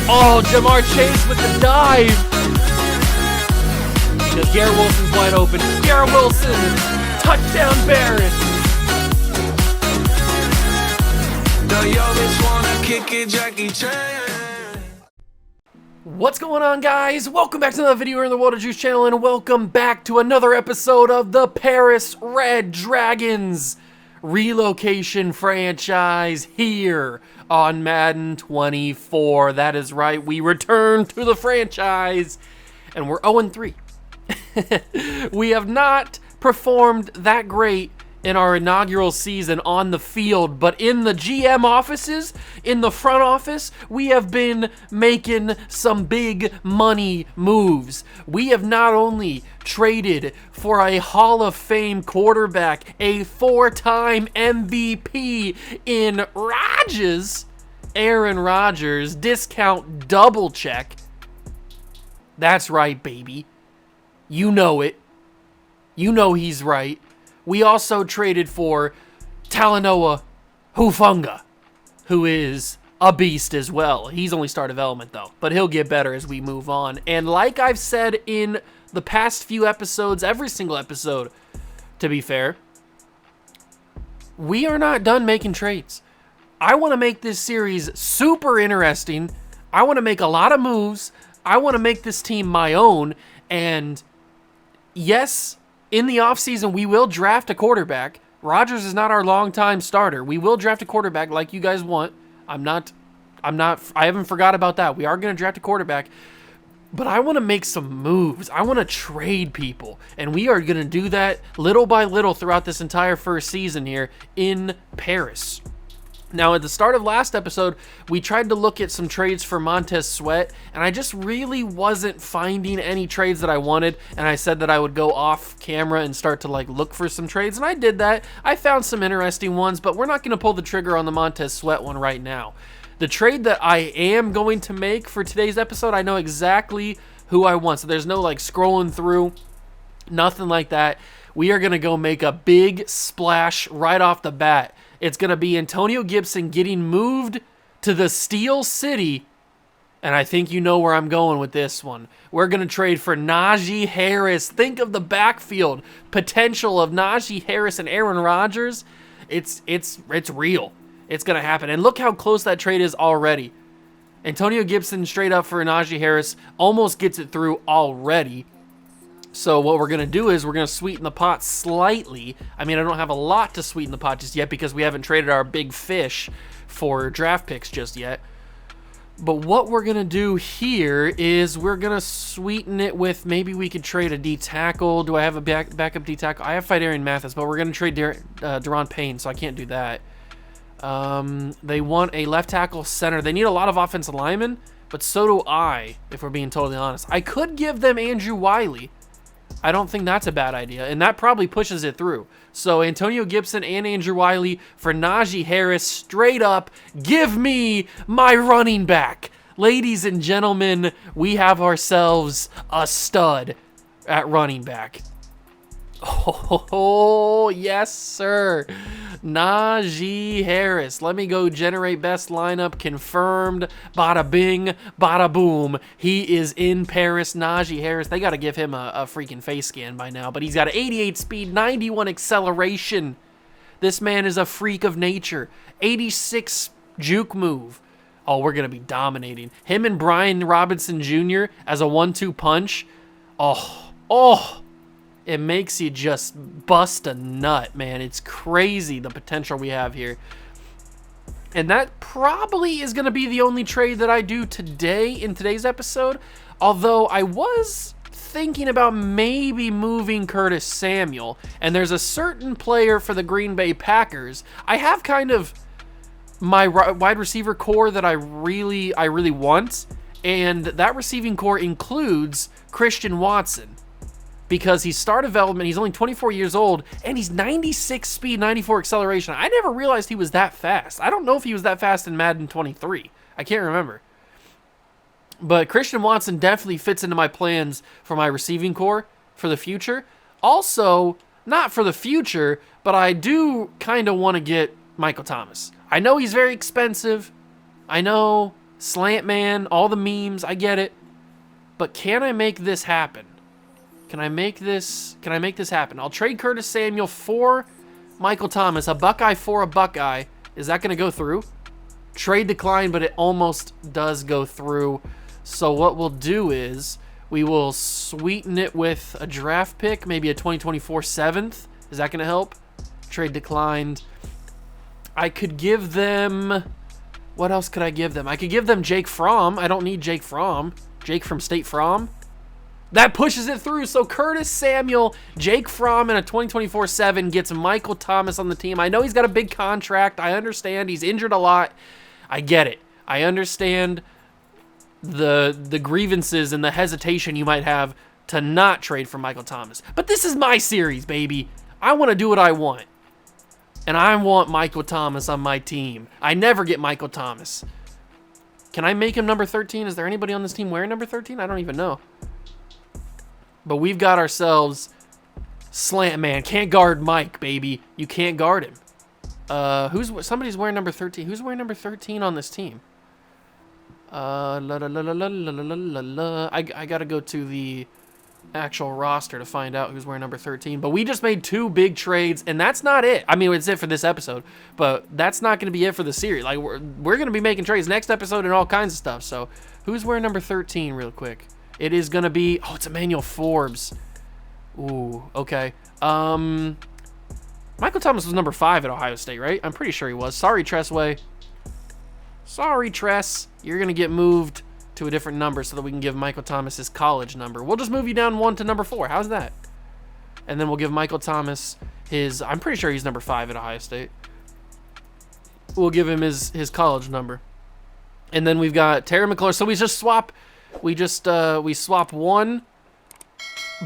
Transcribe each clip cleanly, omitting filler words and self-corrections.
Oh, Jamar Chase with the dive. Because Garrett Wilson's wide open. Garrett Wilson, touchdown Bears. What's going on, guys? Welcome back to another video here on the Water Juice channel, and welcome back to another episode of the Paris Red Dragons Relocation franchise here on Madden 24. That is right, we return to the franchise, and we're 0-3. We have not performed that great in our inaugural season on the field, but in the GM offices, in the front office, we have been making some big money moves. We have not only traded for a Hall of Fame quarterback, a four-time MVP in Rodgers, Aaron Rodgers, discount double check. That's right, baby. You know it. You know he's right. We also traded for Talanoa Hufanga, who is a beast as well. He's only star development, though, but he'll get better as we move on. And like I've said in the past few episodes, every single episode, to be fair, we are not done making trades. I want to make this series super interesting. I want to make a lot of moves. I want to make this team my own. And yes, in the offseason, we will draft a quarterback. Rodgers is not our longtime starter. We will draft a quarterback like you guys want. I haven't forgot about that. We are going to draft a quarterback. But I want to make some moves. I want to trade people. And we are going to do that little by little throughout this entire first season here in Paris. Now, at the start of last episode, we tried to look at some trades for Montez Sweat, and I just really wasn't finding any trades that I wanted, and I said that I would go off camera and start to look for some trades, and I did that. I found some interesting ones, but we're not going to pull the trigger on the Montez Sweat one right now. The trade that I am going to make for today's episode, I know exactly who I want, so there's no scrolling through, nothing like that. We are going to go make a big splash right off the bat. It's going to be Antonio Gibson getting moved to the Steel City, and I think you know where I'm going with this one. We're going to trade for Najee Harris. Think of the backfield potential of Najee Harris and Aaron Rodgers. It's real. It's going to happen, and look how close that trade is already. Antonio Gibson straight up for Najee Harris almost gets it through already. So what we're going to do is we're going to sweeten the pot slightly. I mean, I don't have a lot to sweeten the pot just yet because we haven't traded our big fish for draft picks just yet. But what we're going to do here is we're going to sweeten it with, maybe we could trade a D-tackle. Do I have a backup D-tackle? I have Fidarian Mathis, but we're going to trade Deron Payne, so I can't do that. They want a left tackle center. They need a lot of offensive linemen, but so do I, if we're being totally honest. I could give them Andrew Wiley. I don't think that's a bad idea, and that probably pushes it through. So Antonio Gibson and Andrew Wiley for Najee Harris, straight up, give me my running back. Ladies and gentlemen, we have ourselves a stud at running back. Oh, yes, sir. Najee Harris. Let me go generate best lineup. Confirmed. Bada bing, bada boom. He is in Paris. Najee Harris. They got to give him a freaking face scan by now. But he's got an 88 speed, 91 acceleration. This man is a freak of nature. 86 juke move. Oh, we're going to be dominating. Him and Brian Robinson Jr. as a 1-2 punch. Oh. It makes you just bust a nut, man. It's crazy the potential we have here. And that probably is going to be the only trade that I do today in today's episode. Although I was thinking about maybe moving Curtis Samuel. And there's a certain player for the Green Bay Packers. I have kind of my wide receiver core that I really want. And that receiving core includes Christian Watson. Because he's star development, he's only 24 years old, and he's 96 speed, 94 acceleration. I never realized he was that fast. I don't know if he was that fast in Madden 23. I can't remember. But Christian Watson definitely fits into my plans for my receiving core for the future. Also, not for the future, but I do kind of want to get Michael Thomas. I know he's very expensive. I know, slant man, all the memes, I get it. But can I make this happen? Can I make this happen? I'll trade Curtis Samuel for Michael Thomas, a Buckeye for a Buckeye. Is that going to go through? Trade decline, but it almost does go through. So what we'll do is we will sweeten it with a draft pick, maybe a 2024 7th. Is that going to help? Trade declined. I could give them... What else could I give them? I could give them Jake Fromm. I don't need Jake Fromm. Jake from State Fromm. That pushes it through. So Curtis Samuel, Jake Fromm, and a 2024 7 gets Michael Thomas on the team. I know he's got a big contract. I understand. He's injured a lot. I get it. I understand the grievances and the hesitation you might have to not trade for Michael Thomas. But this is my series, baby. I want to do what I want. And I want Michael Thomas on my team. I never get Michael Thomas. Can I make him number 13? Is there anybody on this team wearing number 13? I don't even know. But we've got ourselves slant man. Can't guard Mike, baby. You can't guard him. Somebody's wearing number 13. Who's wearing number 13 on this team? I gotta go to the actual roster to find out who's wearing number 13. But we just made 2 big trades, and that's not it. I mean, it's it for this episode, but that's not going to be it for the series. Like, we're going to be making trades next episode and all kinds of stuff. So who's wearing number 13 real quick? It is going to be, it's Emmanuel Forbes. Ooh, okay. Michael Thomas was number 5 at Ohio State, right? I'm pretty sure he was. Sorry, Tressway. Sorry, Tress. You're going to get moved to a different number so that we can give Michael Thomas his college number. We'll just move you down 1 to number 4. How's that? And then we'll give Michael Thomas his... I'm pretty sure he's number 5 at Ohio State. We'll give him his college number. And then we've got Terry McLaurin. So we just swap... We swap one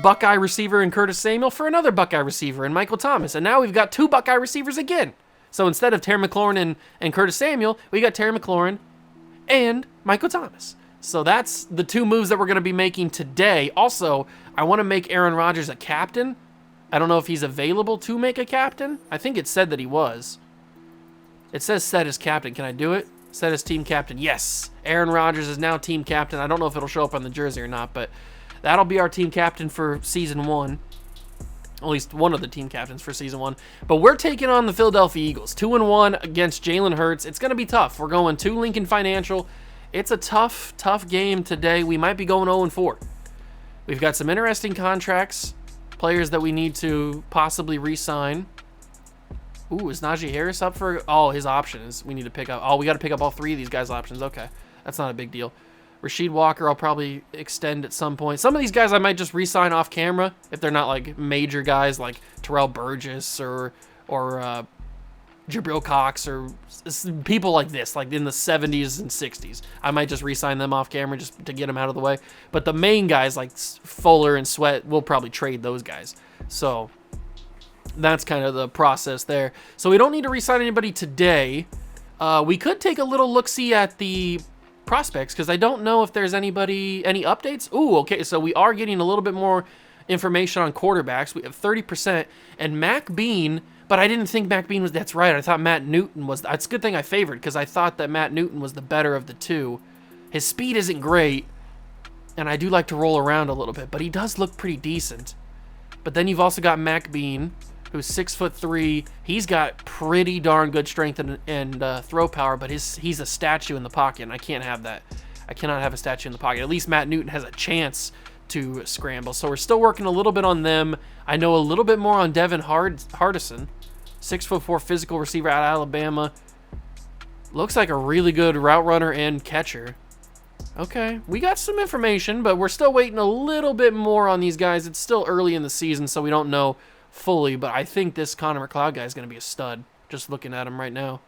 Buckeye receiver in Curtis Samuel for another Buckeye receiver in Michael Thomas. And now we've got 2 Buckeye receivers again. So instead of Terry McLaurin and Curtis Samuel, we got Terry McLaurin and Michael Thomas. So that's the 2 moves that we're going to be making today. Also, I want to make Aaron Rodgers a captain. I don't know if he's available to make a captain. I think it said that he was. It says set as captain. Can I do it? Set as team captain. Yes. Aaron Rodgers is now team captain. I don't know if it'll show up on the jersey or not, but that'll be our team captain for season 1. At least one of the team captains for season 1. But we're taking on the Philadelphia Eagles. 2-1 against Jalen Hurts. It's going to be tough. We're going to Lincoln Financial. It's a tough game today. We might be going 0-4. We've got some interesting contracts. Players that we need to possibly re-sign. Ooh, is Najee Harris up for... Oh, his options. We need to pick up... Oh, we got to pick up all 3 of these guys' options. Okay. That's not a big deal. Rasheed Walker I'll probably extend at some point. Some of these guys I might just re-sign off camera if they're not like major guys like Terrell Burgess or Jabril Cox or people like this, like in the 70s and 60s. I might just re-sign them off camera just to get them out of the way. But the main guys like Fuller and Sweat, we'll probably trade those guys. So that's kind of the process there. So we don't need to re-sign anybody today. We could take a little look-see at the prospects because I don't know if there's any updates. Ooh, okay, so we are getting a little bit more information on quarterbacks. We have 30%, and Mac Bean, but I didn't think Mac Bean was, that's right, I thought Matt Newton was, that's a good thing I favored because I thought that Matt Newton was the better of the 2. His speed isn't great, and I do like to roll around a little bit, but he does look pretty decent. But then you've also got Mac Bean, who's 6'3". He's got pretty darn good strength and throw power, but he's a statue in the pocket, and I can't have that. I cannot have a statue in the pocket. At least Matt Newton has a chance to scramble. So we're still working a little bit on them. I know a little bit more on Devin Hardison, 6'4" physical receiver out of Alabama. Looks like a really good route runner and catcher. Okay, we got some information, but we're still waiting a little bit more on these guys. It's still early in the season, so we don't know fully, but I think this Connor McLeod guy is going to be a stud, just looking at him right now.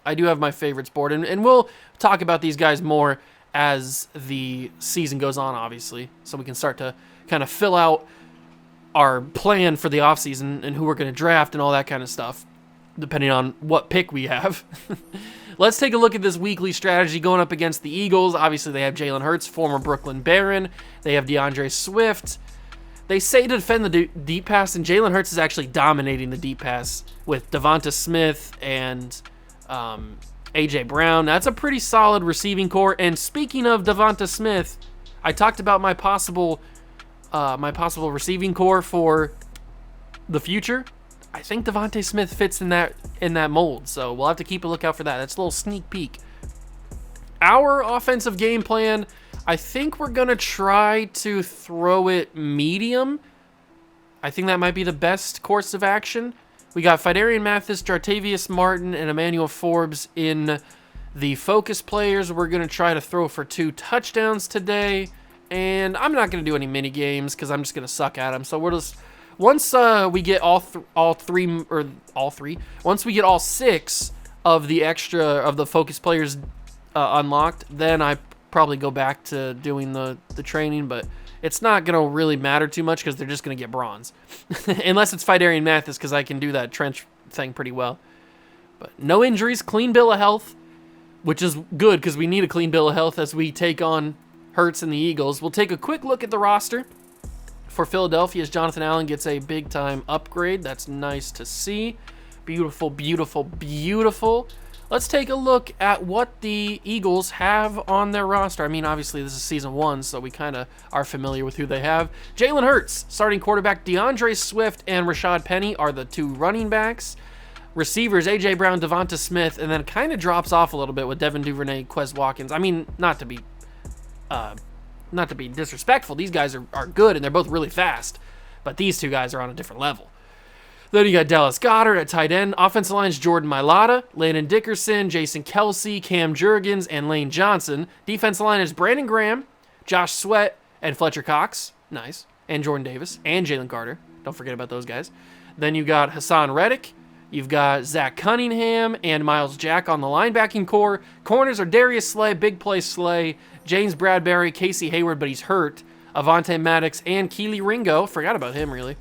I do have my favorites board, and we'll talk about these guys more as the season goes on, obviously, so we can start to kind of fill out our plan for the offseason and who we're going to draft and all that kind of stuff, depending on what pick we have. Let's take a look at this weekly strategy going up against the Eagles. Obviously, they have Jalen Hurts, former Brooklyn Baron. They have DeAndre Swift. They say to defend the deep pass, and Jalen Hurts is actually dominating the deep pass with Devonta Smith and A.J. Brown. That's a pretty solid receiving core. And speaking of Devonta Smith, I talked about my possible receiving core for the future. I think Devonta Smith fits in that mold, so we'll have to keep a lookout for that. That's a little sneak peek. Our offensive game plan, I think we're going to try to throw it medium. I think that might be the best course of action. We got Fidarian Mathis, Jartavius Martin, and Emmanuel Forbes in the focus players. We're going to try to throw for 2 touchdowns today. And I'm not going to do any mini games because I'm just going to suck at them. So we're just, once we get once we get all 6 of the focus players unlocked, then I probably go back to doing the training, but it's not going to really matter too much because they're just going to get bronze. Unless it's Fidarian Mathis, because I can do that trench thing pretty well. But no injuries, clean bill of health, which is good because we need a clean bill of health as we take on Hurts and the Eagles. We'll take a quick look at the roster for Philadelphia as Jonathan Allen gets a big-time upgrade. That's nice to see. Beautiful, beautiful, beautiful. Let's take a look at what the Eagles have on their roster. I mean, obviously, this is season 1, so we kind of are familiar with who they have. Jalen Hurts, starting quarterback. DeAndre Swift and Rashad Penny are the 2 running backs. Receivers, A.J. Brown, Devonta Smith, and then kind of drops off a little bit with Devin Duvernay, Quez Watkins. I mean, not to be disrespectful. These guys are good, and they're both really fast. But these 2 guys are on a different level. Then you got Dallas Goedert at tight end. Offensive line's Jordan Mailata, Landon Dickerson, Jason Kelsey, Cam Jurgens, and Lane Johnson. Defensive line is Brandon Graham, Josh Sweat, and Fletcher Cox. Nice. And Jordan Davis, and Jalen Carter. Don't forget about those guys. Then you got Hassan Reddick. You've got Zach Cunningham and Miles Jack on the linebacking core. Corners are Darius Slay, Big Play Slay, James Bradbury, Casey Hayward, but he's hurt, Avonte Maddox, and Keely Ringo. Forgot about him, really.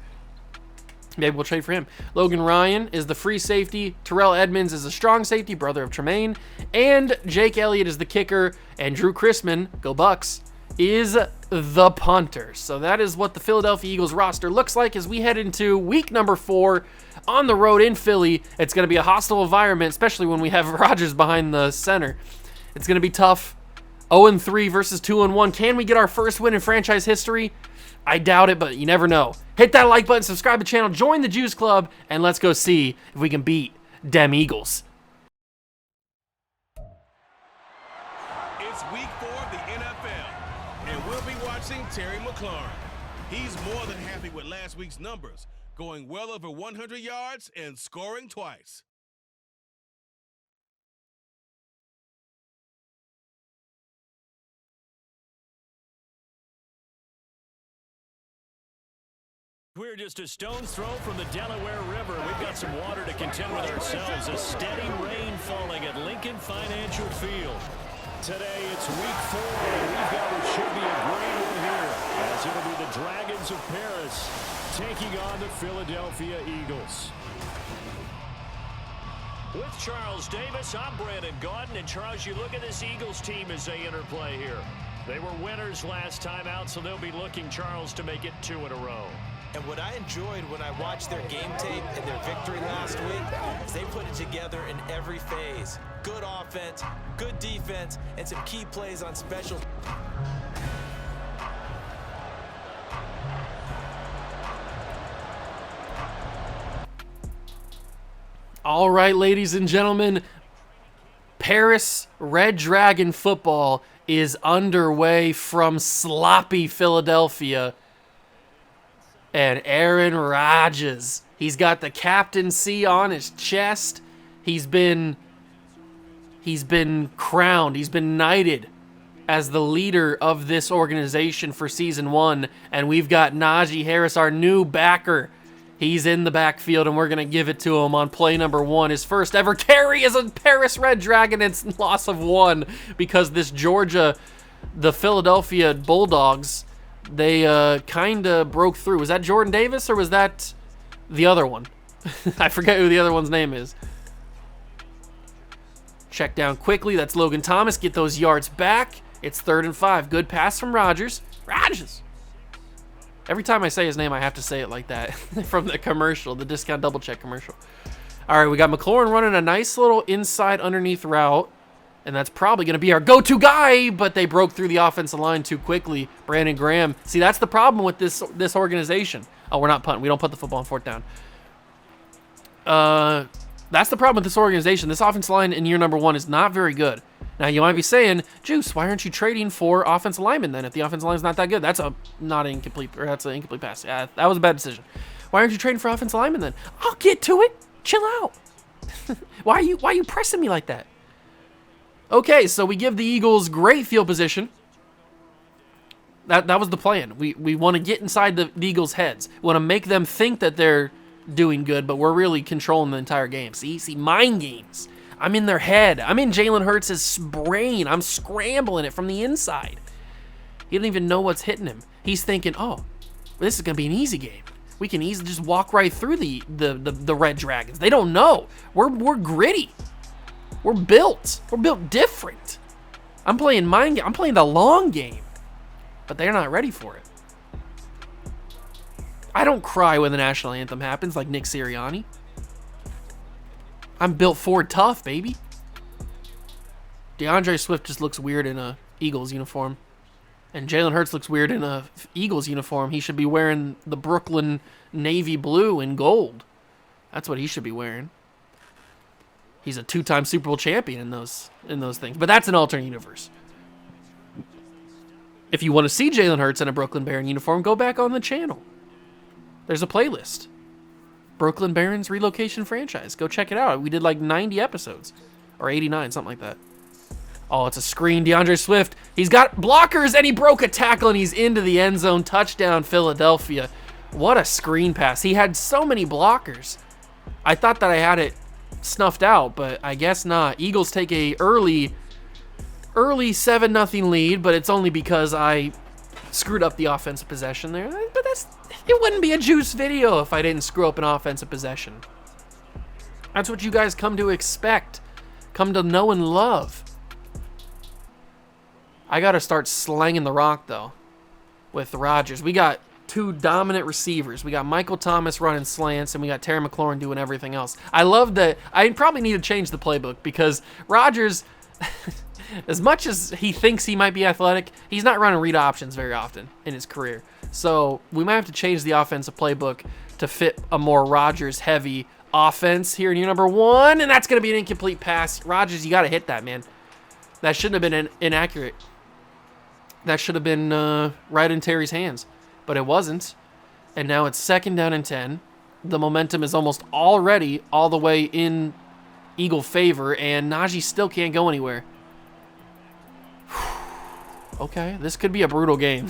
Maybe we'll trade for him. Logan Ryan is the free safety. Terrell Edmonds is the strong safety, brother of Tremaine. And Jake Elliott is the kicker. And Drew Chrisman, go Bucks, is the punter. So that is what the Philadelphia Eagles roster looks like as we head into week number 4 on the road in Philly. It's going to be a hostile environment, especially when we have Rodgers behind the center. It's going to be tough. 0-3 versus 2-1. Can we get our first win in franchise history? I doubt it, but you never know. Hit that like button, subscribe to the channel, join the Juice Club, and let's go see if we can beat dem Eagles. It's week 4 of the NFL, and we'll be watching Terry McLaurin. He's more than happy with last week's numbers, going well over 100 yards and scoring twice. We're just a stone's throw from the Delaware River. We've got some water to contend with ourselves. A steady rain falling at Lincoln Financial Field. Today it's week 4, and we've got what should be a great one here, as it'll be the Dragons of Paris taking on the Philadelphia Eagles. With Charles Davis, I'm Brandon Gaudin. And Charles, you look at this Eagles team as they interplay here. They were winners last time out, so they'll be looking, Charles, to make it 2 in a row. And what I enjoyed when I watched their game tape and their victory last week is they put it together in every phase. Good offense, good defense, and some key plays on special. All right, ladies and gentlemen, Paris Red Dragon football is underway from sloppy Philadelphia. And Aaron Rodgers, he's got the captaincy on his chest. He's been crowned. He's been knighted as the leader of this organization for season 1. And we've got Najee Harris, our new backer. He's in the backfield, and we're going to give it to him on play number 1. His first ever carry is a Paris Red Dragon. It's loss of 1 because this Georgia, the Philadelphia Bulldogs, they kind of broke through. Was that Jordan Davis or was that the other one? I forget who the other one's name is. Check down quickly. That's Logan Thomas. Get those yards back. It's 3rd and 5. Good pass from Rodgers. Rodgers. Every time I say his name, I have to say it like that from the commercial, the Discount Double Check commercial. All right, we got McLaurin running a nice little inside underneath route, and that's probably going to be our go-to guy, but they broke through the offensive line too quickly. Brandon Graham. See, that's the problem with this organization. Oh, we're not punting. We don't put the football on fourth down. That's the problem with this organization. This offensive line in year number 1 is not very good. Now, you might be saying, Juice, why aren't you trading for offensive linemen then if the offensive line's not that good? That's an incomplete pass. Yeah, that was a bad decision. Why aren't you trading for offensive linemen then? I'll get to it. Chill out. Why are you pressing me like that? Okay, so we give the Eagles great field position. That was the plan. We want to get inside the Eagles' heads. We want to make them think that they're doing good, but we're really controlling the entire game. See, mind games. I'm in their head. I'm in Jalen Hurts' brain. I'm scrambling it from the inside. He doesn't even know what's hitting him. He's thinking, oh, this is going to be an easy game. We can easily just walk right through the Red Dragons. They don't know. We're gritty. We're built. We're built different. I'm playing mind game. I'm playing the long game. But they're not ready for it. I don't cry when the national anthem happens like Nick Sirianni. I'm built Ford tough, baby. DeAndre Swift just looks weird in a Eagles uniform. And Jalen Hurts looks weird in a Eagles uniform. He should be wearing the Brooklyn navy blue and gold. That's what he should be wearing. He's a 2-time Super Bowl champion in those things. But that's an alternate universe. If you want to see Jalen Hurts in a Brooklyn Baron uniform, go back on the channel. There's a playlist. Brooklyn Barons Relocation Franchise. Go check it out. We did like 90 episodes. Or 89, something like that. Oh, it's a screen. DeAndre Swift. He's got blockers, and he broke a tackle, and he's into the end zone. Touchdown, Philadelphia. What a screen pass. He had so many blockers. I thought that I had it snuffed out, but I guess not. Eagles take a early 7-0 lead, but it's only because I screwed up the offensive possession there. But it wouldn't be a Juice video if I didn't screw up an offensive possession. That's what you guys come to expect. Come to know and love. I got to start slanging the rock, though, with Rodgers. We got 2 dominant receivers. We got Michael Thomas running slants, and we got Terry McLaurin doing everything else. I love that. I probably need to change the playbook because Rodgers, as much as he thinks he might be athletic, he's not running read options very often in his career. So we might have to change the offensive playbook to fit a more Rodgers-heavy offense here in year number 1, and that's going to be an incomplete pass. Rodgers, you got to hit that, man. That shouldn't have been inaccurate. That should have been right in Terry's hands, but it wasn't. And now it's 2nd down and 10. The momentum is almost already all the way in Eagle favor, and Najee still can't go anywhere. Okay, this could be a brutal game.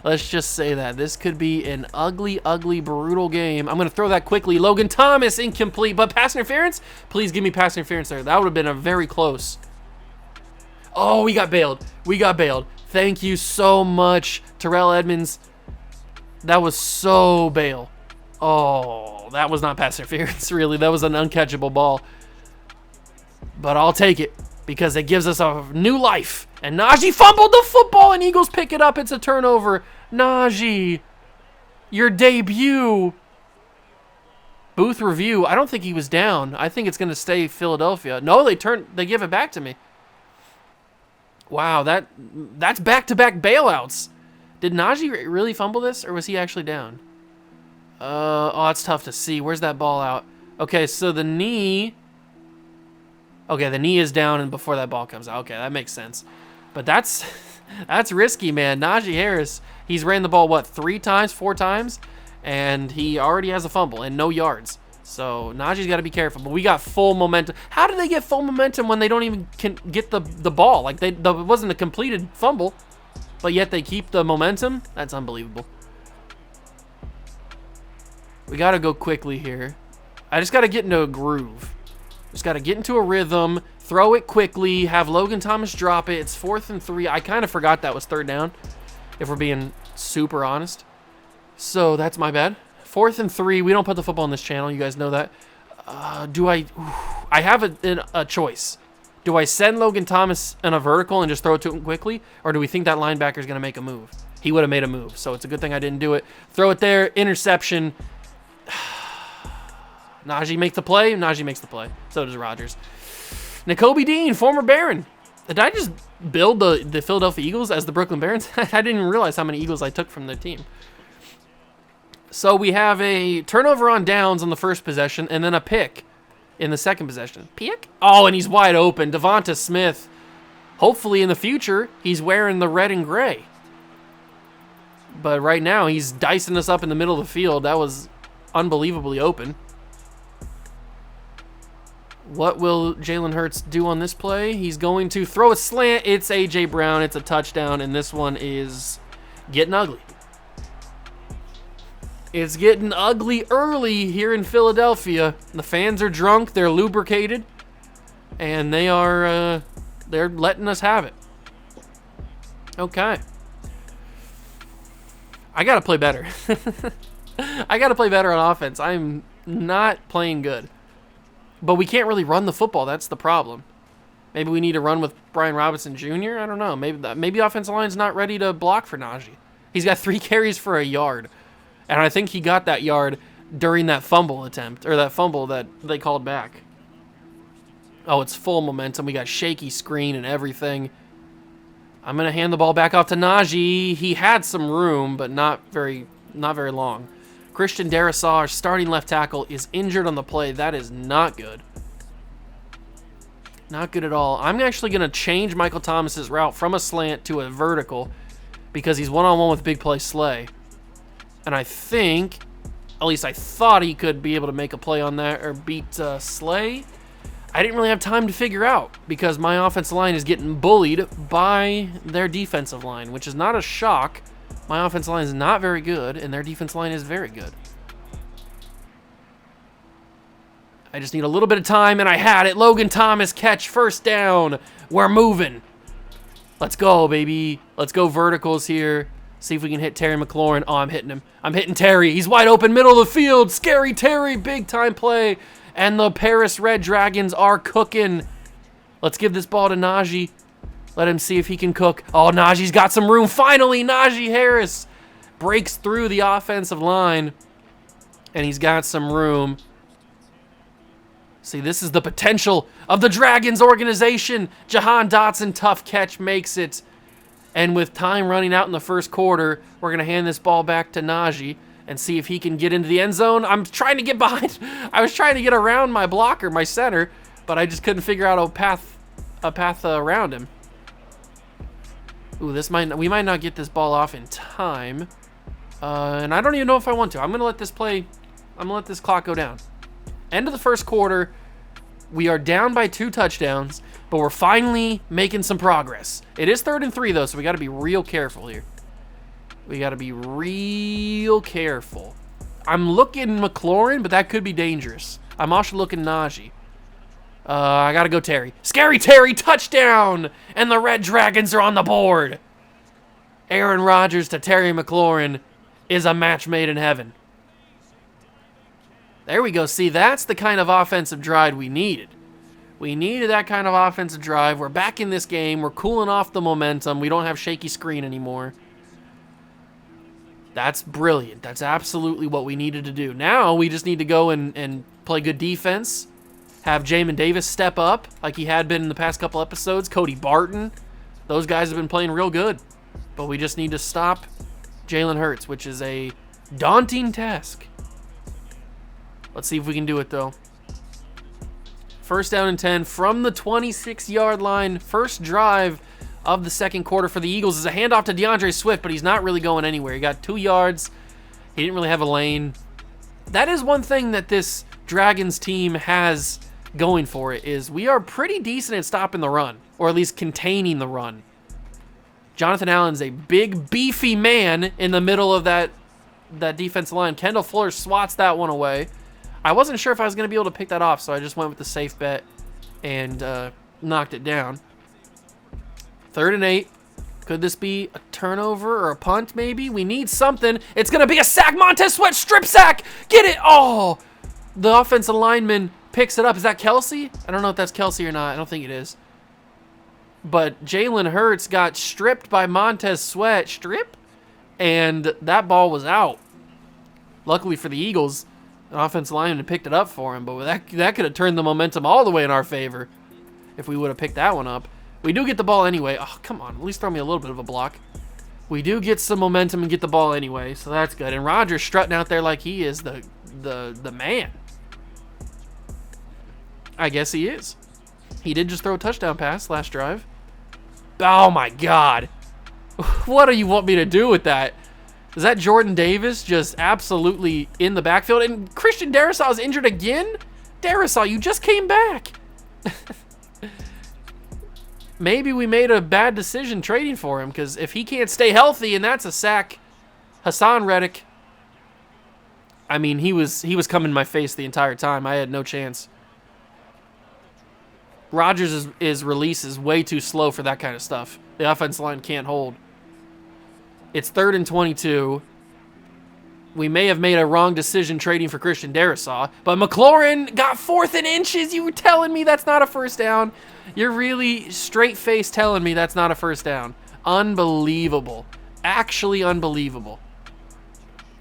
Let's just say that. This could be an ugly, ugly, brutal game. I'm going to throw that quickly. Logan Thomas, incomplete, but pass interference? Please give me pass interference there. That would have been a very close. Oh, we got bailed. We got bailed. Thank you so much, Terrell Edmonds. That was so bail. Oh, that was not pass interference, really. That was an uncatchable ball. But I'll take it because it gives us a new life. And Najee fumbled the football, and Eagles pick it up. It's a turnover. Najee, your debut. Booth review. I don't think he was down. I think it's going to stay Philadelphia. No, they give it back to me. Wow, that's back-to-back bailouts. Did Najee really fumble this, or was he actually down? Oh, it's tough to see. Where's that ball out? Okay, so the knee. Okay, the knee is down and before that ball comes out. Okay, that makes sense. But that's risky, man. Najee Harris, he's ran the ball, 4 times? And he already has a fumble and no yards. So Najee's got to be careful. But we got full momentum. How do they get full momentum when they don't even get the ball? Like, it wasn't a completed fumble, but yet they keep the momentum? That's unbelievable. We got to go quickly here. I just got to get into a groove. Just got to get into a rhythm, throw it quickly, have Logan Thomas drop it. It's 4th and 3. I kind of forgot that was 3rd down, if we're being super honest. So that's my bad. 4th and 3. We don't put the football on this channel. You guys know that. I have a choice. Do I send Logan Thomas in a vertical and just throw it to him quickly? Or do we think that linebacker is going to make a move? he would have made a move. So it's a good thing I didn't do it. Throw it there, interception. Najee makes the play. Najee makes the play. So does Rodgers. Nakobe Dean, former Baron. Did I just build the Philadelphia Eagles as the Brooklyn Barons? I didn't even realize how many Eagles I took from their team. So we have a turnover on downs on the first possession and then a pick in the second possession. Pick? Oh, and he's wide open. Devonta Smith. Hopefully in the future, he's wearing the red and gray. But right now, he's dicing us up in the middle of the field. That was unbelievably open. What will Jalen Hurts do on this play? He's going to throw a slant. It's A.J. Brown. It's a touchdown, and this one is getting ugly. It's getting ugly early here in Philadelphia. The fans are drunk. They're lubricated, and they're letting us have it. Okay. I got to play better. I got to play better on offense. I'm not playing good. But we can't really run the football. That's the problem. Maybe we need to run with Brian Robinson Jr. I don't know. Maybe offensive line's not ready to block for Najee. He's got 3 carries for a yard. And I think he got that yard during that fumble attempt, or that fumble that they called back. Oh, it's full momentum. We got shaky screen and everything. I'm going to hand the ball back off to Najee. He had some room, but not very long. Christian Darrisaw, our starting left tackle, is injured on the play. That is not good. Not good at all. I'm actually going to change Michael Thomas's route from a slant to a vertical because he's one-on-one with big play Slay. And I think, at least I thought he could be able to make a play on that or beat Slay. I didn't really have time to figure out because my offensive line is getting bullied by their defensive line, which is not a shock. My offensive line is not very good, and their defensive line is very good. I just need a little bit of time, and I had it. Logan Thomas catch, first down. We're moving. Let's go, baby. Let's go verticals here. See if we can hit Terry McLaurin. Oh, I'm hitting him. I'm hitting Terry. He's wide open, middle of the field. Scary Terry, big time play. And the Paris Red Dragons are cooking. Let's give this ball to Najee. Let him see if he can cook. Oh, Najee's got some room. Finally, Najee Harris breaks through the offensive line. And he's got some room. See, this is the potential of the Dragons organization. Jahan Dotson, tough catch, makes it. And with time running out in the first quarter, we're going to hand this ball back to Najee and see if he can get into the end zone. I'm trying to get behind. I was trying to get around my blocker, my center, but I just couldn't figure out a path around him. Ooh, we might not get this ball off in time. And I don't even know if I want to. I'm going to let this clock go down. End of the first quarter. We are down by 2 touchdowns, but we're finally making some progress. It is 3rd and 3, though, so we got to be real careful here. We got to be real careful. I'm looking McLaurin, but that could be dangerous. I'm also looking Najee. I got to go Terry. Scary Terry, touchdown! And the Red Dragons are on the board. Aaron Rodgers to Terry McLaurin is a match made in heaven. There we go. See, that's the kind of offensive drive we needed. We needed that kind of offensive drive. We're back in this game. We're cooling off the momentum. We don't have shaky screen anymore. That's brilliant. That's absolutely what we needed to do. Now we just need to go and play good defense. Have Jamin Davis step up like he had been in the past couple episodes. Cody Barton. Those guys have been playing real good. But we just need to stop Jalen Hurts, which is a daunting task. Let's see if we can do it, though. First down and 10 from the 26-yard line. First drive of the second quarter for the Eagles is a handoff to DeAndre Swift, but he's not really going anywhere. He got 2 yards. He didn't really have a lane. That is one thing that this Dragons team has going for it, is we are pretty decent at stopping the run, or at least containing the run. Jonathan Allen's a big, beefy man in the middle of that defensive line. Kendall Fuller swats that one away. I wasn't sure if I was going to be able to pick that off, so I just went with the safe bet and knocked it down. 3rd and 8. Could this be a turnover or a punt, maybe? We need something. It's going to be a sack. Montez Sweat, strip sack. Get it. Oh, the offensive lineman picks it up. Is that Kelsey? I don't know if that's Kelsey or not. I don't think it is. But Jalen Hurts got stripped by Montez Sweat. Strip? and that ball was out. Luckily for the Eagles, an offensive lineman picked it up for him, but that could have turned the momentum all the way in our favor if we would have picked that one up. We do get the ball anyway. Oh, come on. At least throw me a little bit of a block. We do get some momentum and get the ball anyway, so that's good. And Rodgers strutting out there like he is the man. I guess he is. He did just throw a touchdown pass last drive. Oh, my God. What do you want me to do with that? Is that Jordan Davis just absolutely in the backfield? And Christian Darrisaw is injured again? Darrisaw, you just came back. Maybe we made a bad decision trading for him, because if he can't stay healthy and that's a sack, Hassan Reddick, I mean, he was coming in my face the entire time. I had no chance. Rodgers' release is way too slow for that kind of stuff. The offensive line can't hold. It's 3rd and 22. We may have made a wrong decision trading for Christian Darrisaw, but McLaurin got 4th and inches. You were telling me that's not a first down. You're really straight-faced telling me that's not a first down. Unbelievable. Actually unbelievable.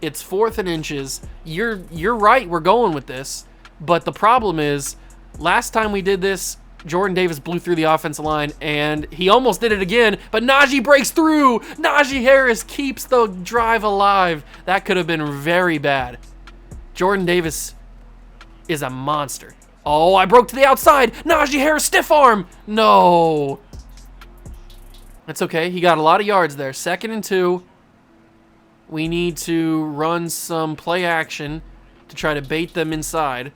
It's 4th and inches. You're right, we're going with this. But the problem is, last time we did this, Jordan Davis blew through the offensive line, and he almost did it again, but Najee breaks through. Najee Harris keeps the drive alive. That could have been very bad. Jordan Davis is a monster. Oh, I broke to the outside. Najee Harris stiff arm. No. That's okay. He got a lot of yards there. 2nd and 2. We need to run some play action to try to bait them inside,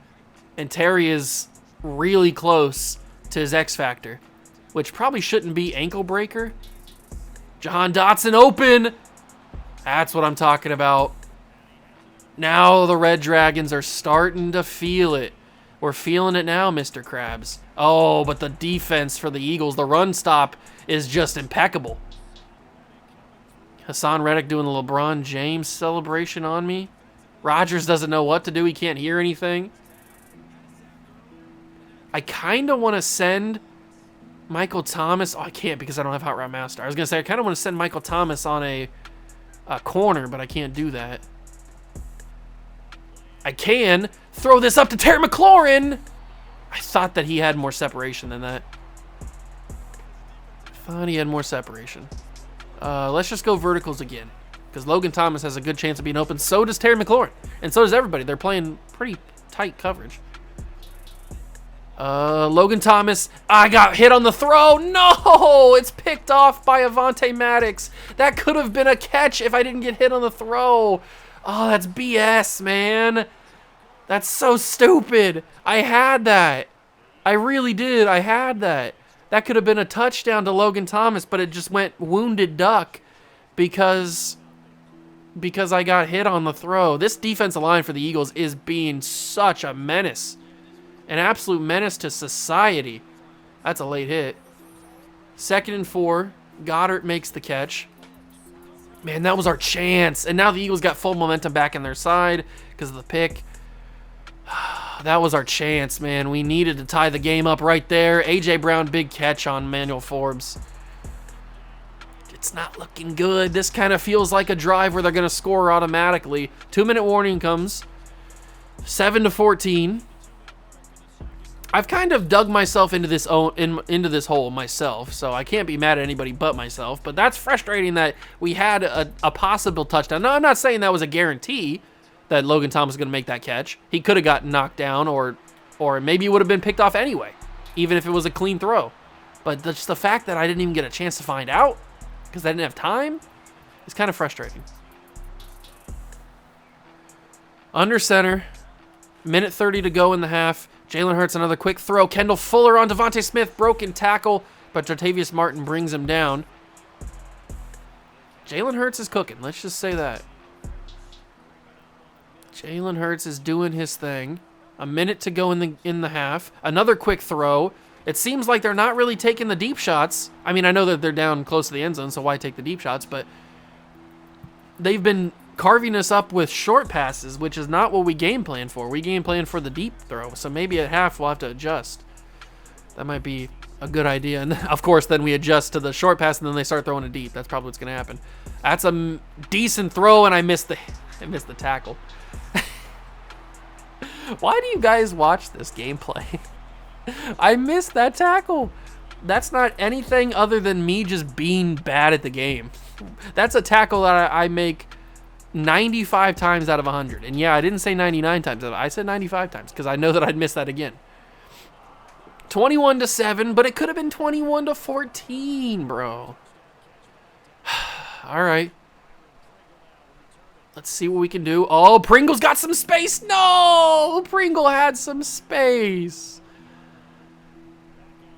and Terry is really close to his X factor, which probably shouldn't be ankle breaker. Jahan Dotson open. That's what I'm talking about. Now the Red Dragons are starting to feel it. We're feeling it now, Mr. Krabs. Oh, but the defense for the Eagles, the run stop is just impeccable. Hassan Reddick doing the LeBron James celebration on me. Rodgers doesn't know what to do. He can't hear anything. I kind of want to send Michael Thomas. Oh, I can't because I don't have Hot Route Master. I was going to say I kind of want to send Michael Thomas on a corner, but I can't do that. I can throw this up to Terry McLaurin. I thought that he had more separation than that. I thought he had more separation. Let's just go verticals again, because Logan Thomas has a good chance of being open. So does Terry McLaurin, and so does everybody. They're playing pretty tight coverage. Logan Thomas, I got hit on the throw. No, it's picked off by Avonte Maddox. That could have been a catch if I didn't get hit on the throw. Oh, that's BS, man. That's so stupid. I had that. I really did. I had that. That could have been a touchdown to Logan Thomas, but it just went wounded duck because I got hit on the throw. This defensive line for the Eagles is being such a menace. An absolute menace to society. That's a late hit. 2nd and 4. Goddard makes the catch. Man, that was our chance. And now the Eagles got full momentum back in their side because of the pick. That was our chance, man. We needed to tie the game up right there. A.J. Brown, big catch on Manuel Forbes. It's not looking good. This kind of feels like a drive where they're going to score automatically. 2-minute warning comes. 7-14. I've kind of dug myself into this hole myself, so I can't be mad at anybody but myself. But that's frustrating that we had a possible touchdown. Now, I'm not saying that was a guarantee that Logan Thomas was going to make that catch. He could have gotten knocked down, or maybe it would have been picked off anyway, even if it was a clean throw. But just the fact that I didn't even get a chance to find out because I didn't have time is kind of frustrating. Under center, minute 30 to go in the half. Jalen Hurts, another quick throw. Kendall Fuller on Devontae Smith. Broken tackle, but Jartavius Martin brings him down. Jalen Hurts is cooking. Let's just say that. Jalen Hurts is doing his thing. A minute to go in the half. Another quick throw. It seems like they're not really taking the deep shots. I mean, I know that they're down close to the end zone, so why take the deep shots? But they've been carving us up with short passes, which is not what we game plan for. We game plan for the deep throw, so maybe at half we'll have to adjust. That might be a good idea. And of course, then we adjust to the short pass, and then they start throwing it deep. That's probably what's going to happen. That's a decent throw, and I missed the tackle. Why do you guys watch this gameplay? I missed that tackle. That's not anything other than me just being bad at the game. That's a tackle that I make 95 times out of 100. And yeah, I didn't say 99 times. I said 95 times because I know that I'd miss that again. 21-7, but it could have been 21-14, bro. All right. Let's see what we can do. Oh, Pringle's got some space. No, Pringle had some space.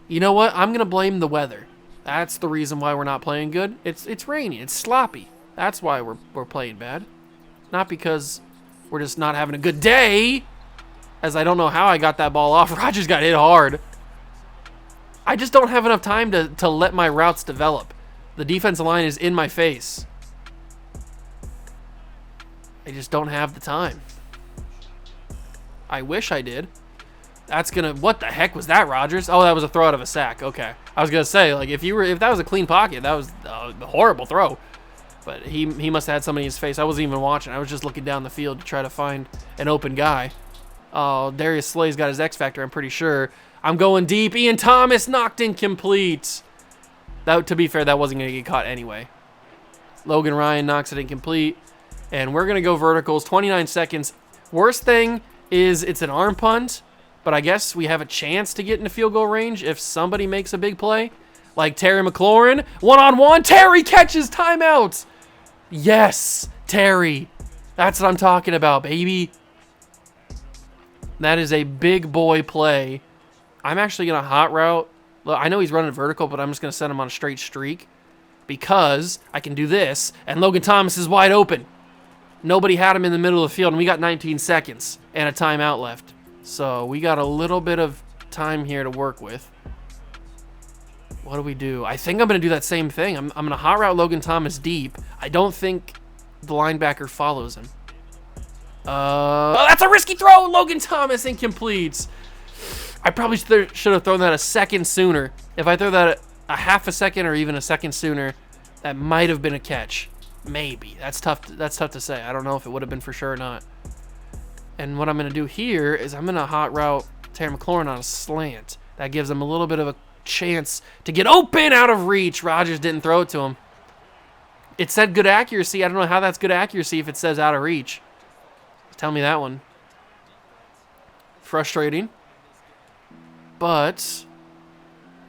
You know what? I'm going to blame the weather. That's the reason why we're not playing good. It's rainy. It's sloppy. That's why we're playing bad. Not because we're just not having a good day, as I don't know how I got that ball off. Rodgers got hit hard. I just don't have enough time to let my routes develop. The defensive line is in my face. I just don't have the time. I wish I did. That's gonna. What the heck was that, Rodgers? Oh, that was a throw out of a sack. Okay, I was gonna say, like, if that was a clean pocket, that was a horrible throw. But he must have had somebody in his face. I wasn't even watching. I was just looking down the field to try to find an open guy. Oh, Darius Slay's got his X factor. I'm pretty sure. I'm going deep. Ian Thomas knocked incomplete. That, to be fair, that wasn't gonna get caught anyway. Logan Ryan knocks it incomplete. And we're going to go verticals, 29 seconds. Worst thing is it's an arm punt, but I guess we have a chance to get into field goal range if somebody makes a big play. Like Terry McLaurin, one-on-one. Terry catches timeout. Yes, Terry. That's what I'm talking about, baby. That is a big boy play. I'm actually going to hot route. Look, I know he's running vertical, but I'm just going to send him on a straight streak because I can do this, and Logan Thomas is wide open. Nobody had him in the middle of the field, and we got 19 seconds and a timeout left. So we got a little bit of time here to work with. What do we do? I think I'm going to do that same thing. I'm going to hot route Logan Thomas deep. I don't think the linebacker follows him. Oh, that's a risky throw. Logan Thomas incomplete. I probably should have thrown that a second sooner. If I throw that a half a second or even a second sooner, that might have been a catch. Maybe. That's tough to say. I don't know if it would have been for sure or not. And what I'm going to do here is I'm going to hot route Terry McLaurin on a slant. That gives him a little bit of a chance to get open out of reach. Rodgers didn't throw it to him. It said good accuracy. I don't know how that's good accuracy if it says out of reach. Tell me that one. Frustrating. But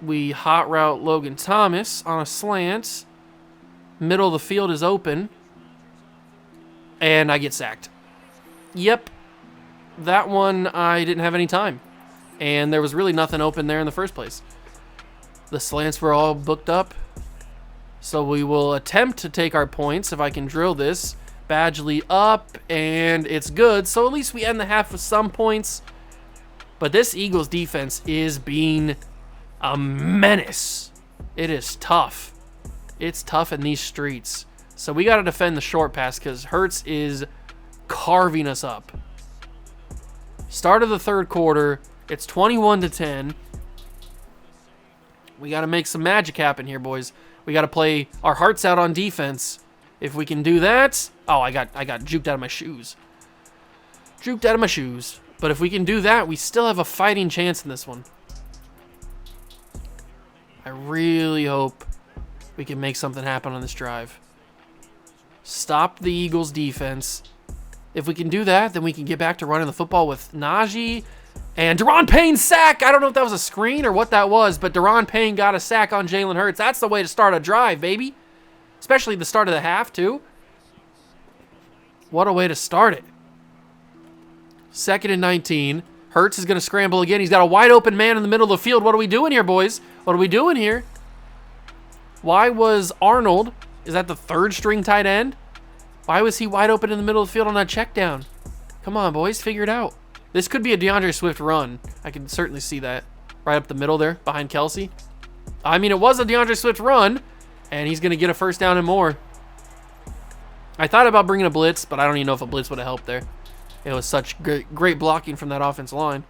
we hot route Logan Thomas on a slant. Middle of the field is open. And I get sacked. Yep. That one, I didn't have any time. And there was really nothing open there in the first place. The slants were all booked up. So we will attempt to take our points if I can drill this. Badgley up, and it's good. So at least we end the half with some points. But this Eagles defense is being a menace. It is tough. It's tough in these streets. So we got to defend the short pass because Hurts is carving us up. Start of the third quarter. It's 21-10. We got to make some magic happen here, boys. We got to play our hearts out on defense. If we can do that... Oh, I got juked out of my shoes. Juked out of my shoes. But if we can do that, we still have a fighting chance in this one. I really hope we can make something happen on this drive. Stop the Eagles' defense. If we can do that, then we can get back to running the football with Najee and Deron Payne's sack. I don't know if that was a screen or what that was, but Deron Payne got a sack on Jalen Hurts. That's the way to start a drive, baby. Especially the start of the half, too. What a way to start it. 2nd and 19. Hurts is going to scramble again. He's got a wide open man in the middle of the field. What are we doing here, boys? What are we doing here? Why was Arnold, is that the third string tight end? Why was he wide open in the middle of the field on that check down? Come on, boys, figure it out. This could be a DeAndre Swift run. I can certainly see that. Right up the middle there, behind Kelsey. I mean, it was a DeAndre Swift run, and he's going to get a first down and more. I thought about bringing a blitz, but I don't even know if a blitz would have helped there. It was such great blocking from that offensive line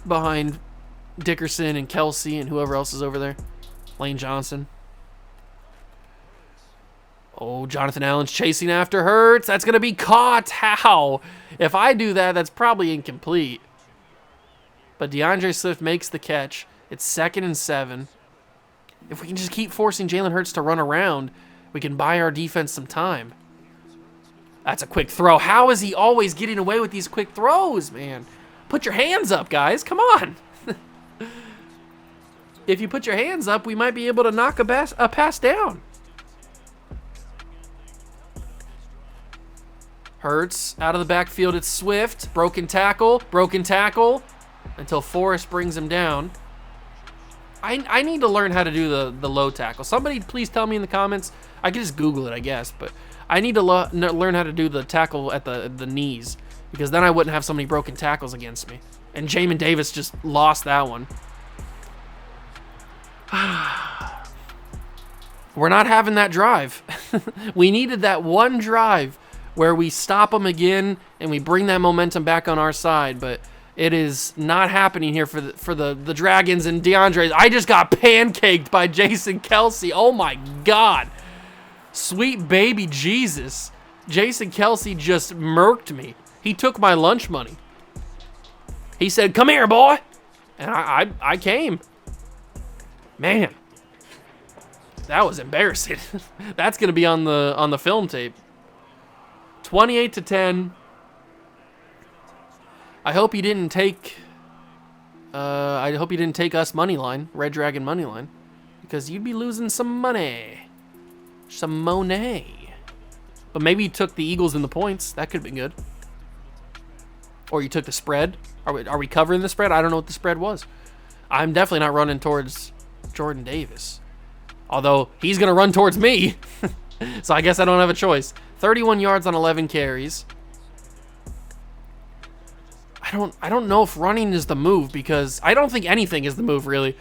behind Dickerson and Kelsey and whoever else is over there. Lane Johnson. Oh, Jonathan Allen's chasing after Hurts. That's going to be caught. How? If I do that, that's probably incomplete. But DeAndre Swift makes the catch. It's 2nd and 7. If we can just keep forcing Jalen Hurts to run around, we can buy our defense some time. That's a quick throw. How is he always getting away with these quick throws, man? Put your hands up, guys. Come on. If you put your hands up, we might be able to knock a pass down. Hurts out of the backfield. It's Swift. Broken tackle. Until Forrest brings him down. I need to learn how to do the low tackle. Somebody please tell me in the comments. I can just Google it, I guess. But I need to learn how to do the tackle at the knees. Because then I wouldn't have so many broken tackles against me. And Jamin Davis just lost that one. We're not having that drive. We needed that one drive where we stop them again and we bring that momentum back on our side, but it is not happening here for the Dragons and DeAndre. I just got pancaked by Jason Kelsey. Oh my God. Sweet baby Jesus. Jason Kelsey just murked me. He took my lunch money. He said, "Come here, boy." And I came. Man. That was embarrassing. That's going to be on the film tape. 28-10. I hope you didn't take us money line, Red Dragon money line, because you'd be losing some money. Some money. But maybe you took the Eagles in the points. That could have been good. Or you took the spread. Are we covering the spread? I don't know what the spread was. I'm definitely not running towards Jordan Davis. Although he's going to run towards me. So I guess I don't have a choice. 31 yards on 11 carries. I don't know if running is the move, because I don't think anything is the move, really.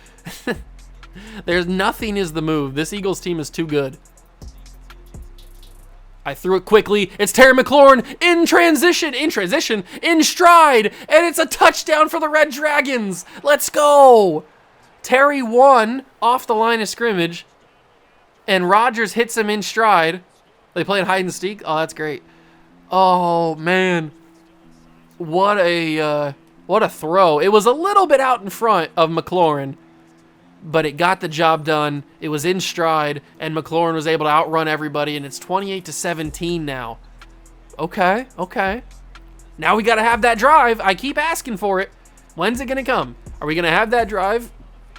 There's nothing is the move. This Eagles team is too good. I threw it quickly. It's Terry McLaurin in stride, and it's a touchdown for the Red Dragons. Let's go. Terry won off the line of scrimmage, and Rodgers hits him in stride. They playing hide and seek. Oh, that's great. Oh man, what a throw! It was a little bit out in front of McLaurin, but it got the job done. It was in stride, and McLaurin was able to outrun everybody, and it's 28-17 now. Okay. Now we got to have that drive. I keep asking for it. When's it going to come? Are we going to have that drive?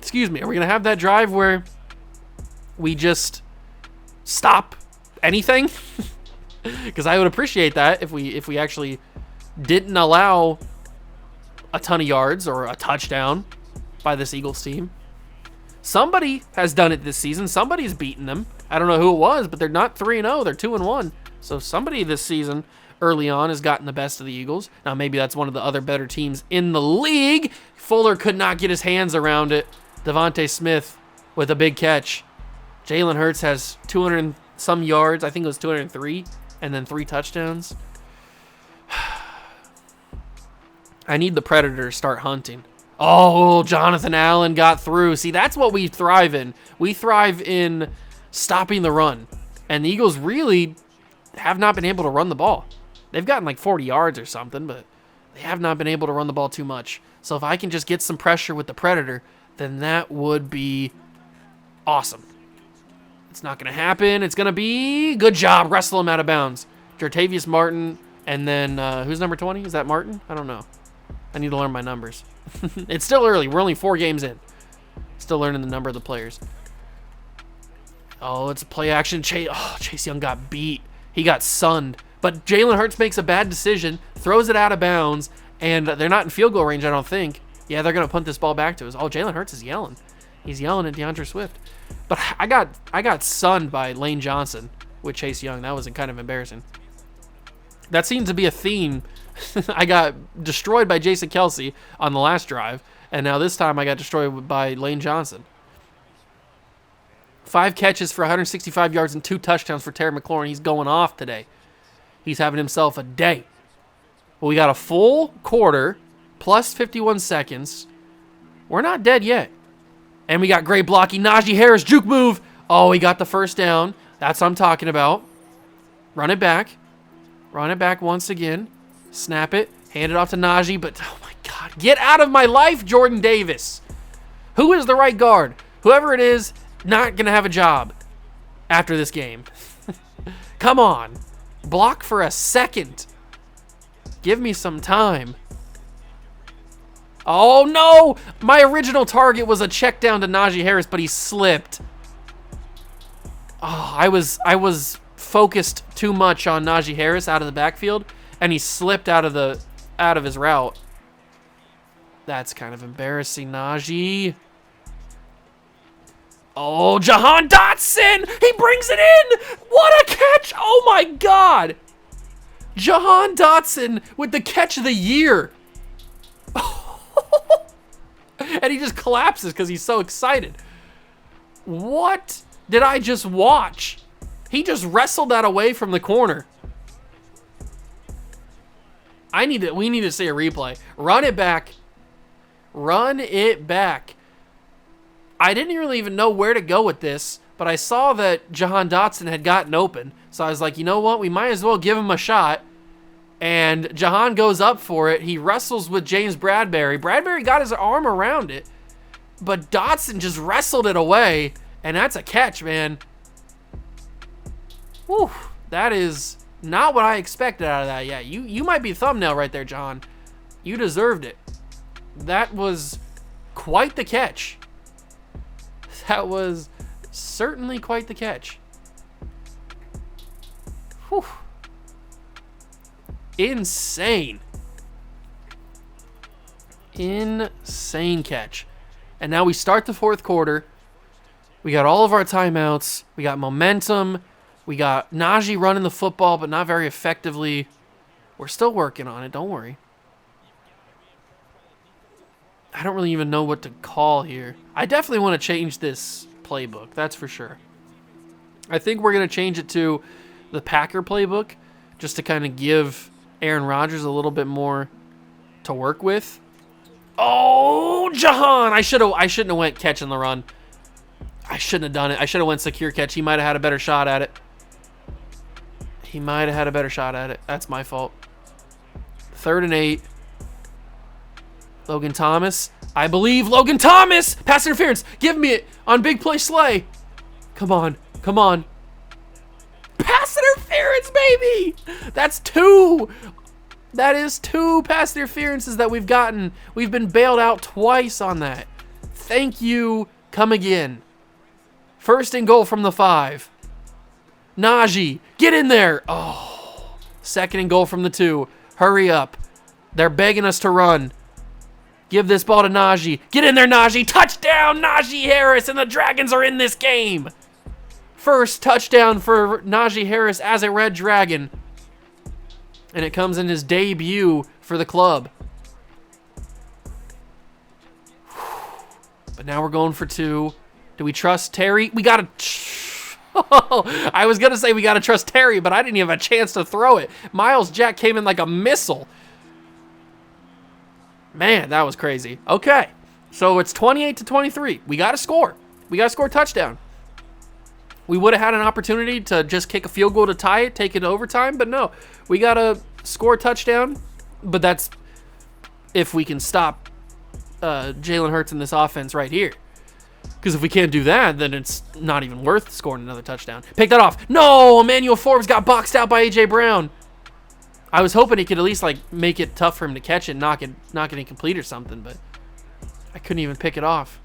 Are we going to have that drive where we just stop anything? Because I would appreciate that if we actually didn't allow a ton of yards or a touchdown by this Eagles team. Somebody has done it this season. Somebody's beaten them. I don't know who it was, but they're not 3-0. They're 2-1. So somebody this season early on has gotten the best of the Eagles. Now maybe that's one of the other better teams in the league. Fuller could not get his hands around it. Devontae Smith with a big catch. Jalen Hurts has 200 and some yards. I think it was 203, and then 3 touchdowns. I need the Predator to start hunting. Oh, Jonathan Allen got through. See, that's what we thrive in. We thrive in stopping the run. And the Eagles really have not been able to run the ball. They've gotten like 40 yards or something, but they have not been able to run the ball too much. So if I can just get some pressure with the Predator, then that would be awesome. It's not going to happen. It's going to be good job. Wrestle him out of bounds. Jartavius Martin, and then who's number 20? Is that Martin? I don't know. I need to learn my numbers. It's still early. We're only 4 games in. Still learning the number of the players. Oh, it's a play action. Chase Young got beat. He got sunned. But Jalen Hurts makes a bad decision, throws it out of bounds, and they're not in field goal range, I don't think. Yeah, they're going to punt this ball back to us. Oh, Jalen Hurts is yelling. He's yelling at DeAndre Swift. But I got sunned by Lane Johnson with Chase Young. That was kind of embarrassing. That seems to be a theme. I got destroyed by Jason Kelsey on the last drive, and now this time I got destroyed by Lane Johnson. 5 catches for 165 yards and 2 touchdowns for Terry McLaurin. He's going off today. He's having himself a day. Well, we got a full quarter plus 51 seconds. We're not dead yet. And we got great blocking. Najee Harris, juke move. Oh, he got the first down. That's what I'm talking about. Run it back. Run it back once again. Snap it. Hand it off to Najee. But, oh my God. Get out of my life, Jordan Davis. Who is the right guard? Whoever it is, not going to have a job after this game. Come on. Block for a second. Give me some time. Oh, no. My original target was a check down to Najee Harris, but he slipped. Oh, I was focused too much on Najee Harris out of the backfield, and he slipped out of his route. That's kind of embarrassing, Najee. Oh, Jahan Dotson! He brings it in! What a catch! Oh my God! Jahan Dotson with the catch of the year. And he just collapses because he's so excited. What did I just watch? He just wrestled that away from the corner. We need to see a replay. Run it back. Run it back. I didn't really even know where to go with this, but I saw that Jahan Dotson had gotten open. So I was like, you know what? We might as well give him a shot. And Jahan goes up for it. He wrestles with James Bradbury. Bradbury got his arm around it, but Dotson just wrestled it away, and that's a catch, man. Whew, that is not what I expected out of that. Yeah, you might be thumbnail right there, John. You deserved it. That was quite the catch. That was certainly quite the catch. Whew. Insane. Insane catch. And now we start the fourth quarter. We got all of our timeouts. We got momentum. We got Najee running the football, but not very effectively. We're still working on it. Don't worry. I don't really even know what to call here. I definitely want to change this playbook. That's for sure. I think we're going to change it to the Packer playbook just to kind of give Aaron Rodgers a little bit more to work with. Oh, Jahan! I shouldn't have went catching the run. I shouldn't have done it. I should have went secure catch. He might have had a better shot at it. He might have had a better shot at it. That's my fault. 3rd and 8. Logan Thomas. I believe Logan Thomas! Pass interference. Give me it on big play Slay. Come on. Come on. Pass interference, baby! That's 2. That is 2 pass interferences that we've gotten. We've been bailed out twice on that. Thank you. Come again. 1st and goal from the 5. Najee, get in there. Oh, 2nd and goal from the 2. Hurry up. They're begging us to run. Give this ball to Najee. Get in there, Najee. Touchdown, Najee Harris, and the Dragons are in this game. First touchdown for Najee Harris as a Red Dragon. And it comes in his debut for the club. But now we're going for 2. Do we trust Terry? We got to... I was going to say we got to trust Terry, but I didn't even have a chance to throw it. Miles Jack came in like a missile. Man, that was crazy. Okay, so it's 28-23. We got to score. We got to score a touchdown. We would have had an opportunity to just kick a field goal to tie it, take it to overtime, but no. We got to score a touchdown, but that's if we can stop Jalen Hurts in this offense right here. Because if we can't do that, then it's not even worth scoring another touchdown. Pick that off. No, Emmanuel Forbes got boxed out by A.J. Brown. I was hoping he could at least like make it tough for him to catch it, knock it incomplete or something, but I couldn't even pick it off.